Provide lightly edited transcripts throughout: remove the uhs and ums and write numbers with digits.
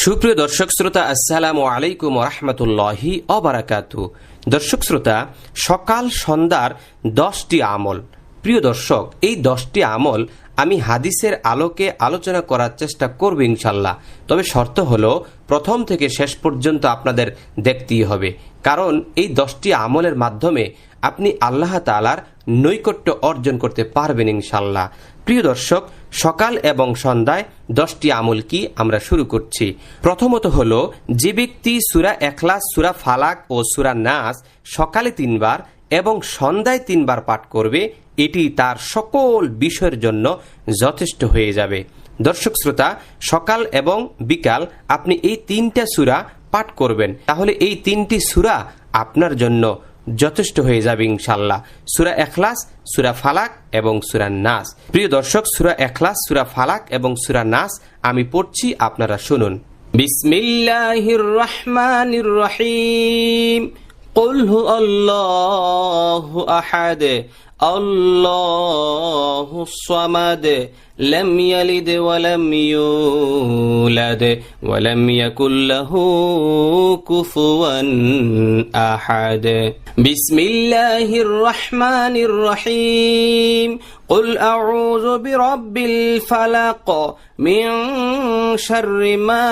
সুপ্রিয় দর্শক শ্রোতা, আসসালামু আলাইকুম ওয়া রাহমাতুল্লাহি ওয়া বারাকাতুহু। দর্শক শ্রোতা, সকাল সন্ধ্যার 10টি আমল। প্রিয় দর্শক, এই 10টি আমল আমি হাদিসের আলোকে আলোচনা করার চেষ্টা করব ইনশাল্লাহ। তবে শর্ত হলো প্রথম থেকে শেষ পর্যন্ত আপনাদের দেখতেই হবে, কারণ এই 10টি আমলের মাধ্যমে আপনি আল্লাহ তাআলার নৈকট্য অর্জন করতে পারবেন ইনশাল্লাহ। প্রিয় দর্শক, সকাল এবং সন্ধ্যায় 10টি আমল কি আমরা শুরু করছি। প্রথমত হলো, যে ব্যক্তি সূরা ইখলাস, সূরা ফালাক ও সূরা নাস সকালে 3 বার এবং সন্ধ্যায় 3 বার পাঠ করবে, এটি তার সকল বিষয়ের জন্য যথেষ্ট হয়ে যাবে। দর্শক শ্রোতা, সকাল এবং বিকাল আপনি এই 3টা সূরা পাঠ করবেন, তাহলে এই 3টি সূরা আপনার জন্য যথেষ্ট হয়ে যাবে ইনশাল্লাহ। সূরা ইখলাস, সূরা ফালাক এবং সূরা নাস। প্রিয় দর্শক, সূরা ইখলাস, সূরা ফালাক এবং সূরা নাস আমি পড়ছি, আপনারা শুনুন। বিসমিল্লাহির রহমানির রহিম। কুল হুয়াল্লাহু আহাদ, আল্লাহুস সামাদ, লাম ইয়ালিদ ওয়া লাম ইউলাদ ওয়া লাম ইয়াকুল লাহু কুফুয়ান আহাদ। বিসমিল্লাহির রহমানির রহিম। قل أعوذ برب الفلق من شر ما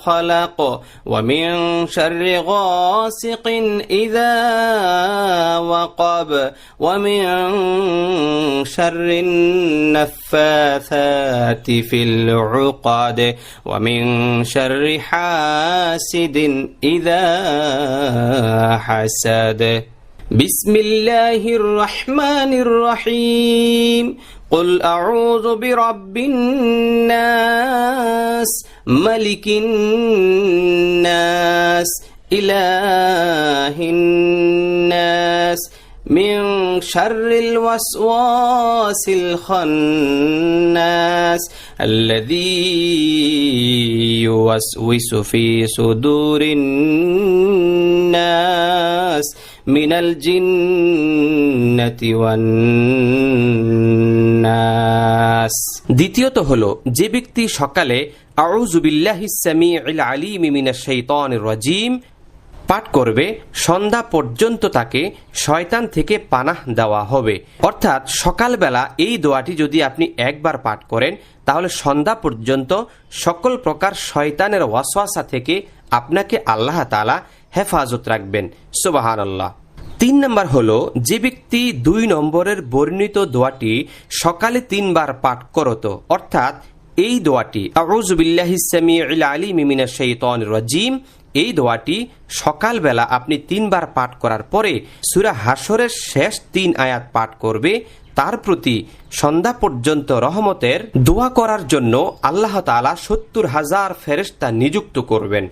خلق ومن شر غاسق إذا وقب ومن شر النفاثات في العقد ومن شر حاسد إذا حسد. بسم الله الرحمن الرحيم. قل أعوذ برب الناس ملك الناس إله الناس من شر الوسواس الخناس الذي يوسوس في صدور الناس من الجنة والناس. দ্বিতীয়ত হলো, যে ব্যক্তি সকালে আউযু বিল্লাহিস সামিউল আলিম মিনাশ শাইতানির রাজিম পাঠ করবে, সন্ধ্যা পর্যন্ত তাকে শয়তান থেকে পানাহ দেওয়া হবে। অর্থাৎ সকালবেলা এই দোয়াটি যদি আপনি একবার পাঠ করেন, তাহলে সন্ধ্যা পর্যন্ত সকল প্রকার শয়তানের ওয়াসওয়াসা থেকে আপনাকে আল্লাহ তাআলা হেফাজত রাখবেন। সুবহানাল্লাহ। 3 নম্বর হলো, যে ব্যক্তি 2 নম্বরের বর্ণিত দোয়াটি সকালে 3 বার পাঠ করত, অর্থাৎ এই দোয়াটি আউযু বিল্লাহিস সামিউল আলিম মিনাশ শাইতানির রাজিম, এই দোয়াটি সকালবেলা আপনি 3 বার পাঠ করার পরে সূরা হাশরের শেষ 3 আয়াত পাঠ করবে, তার প্রতি সন্ধ্যা পর্যন্ত রহমতের দোয়া করার জন্য আল্লাহ তাআলা 70,000 ফেরেশতা নিযুক্ত করবেন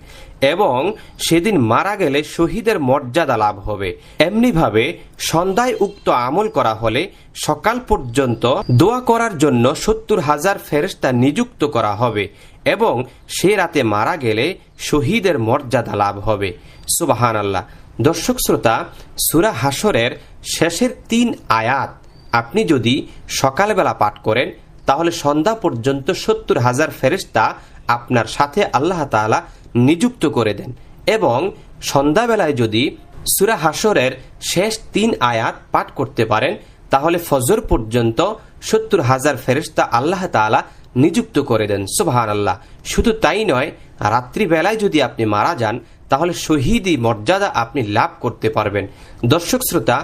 এবং সেদিন মারা গেলে শহীদের মর্যাদা লাভ হবে। এমনিভাবে সন্ধ্যায় উক্ত আমল করা হলে সকাল পর্যন্ত দোয়া করার জন্য 70,000 ফেরেশতা নিযুক্ত করা হবে এবং সে রাতে মারা গেলে শহীদের মর্যাদা লাভ হবে। সুবহানাল্লাহ। দর্শক শ্রোতা, সূরা হাশরের শেষের 3 আয়াত আপনি যদি সকালবেলা পাঠ করেন, তাহলে সন্ধ্যা পর্যন্ত 70,000 ফেরেশতা আপনার সাথে আল্লাহ তাআলা নিযুক্ত করে দেন এবং সন্ধ্যাবেলায় যদি সূরা হাশরের শেষ 3 আয়াত পাঠ করতে পারেন, তাহলে ফজর পর্যন্ত 70,000 ফেরেশতা আল্লাহ তাআলা নিযুক্ত করে দেন। সুবহানাল্লাহ। শুধু তাই নয়, রাত্রিবেলায় যদি আপনি মারা যান, তাহলে শহীদি মর্যাদা আপনি লাভ করতে পারবেন। দর্শক শ্রোতা,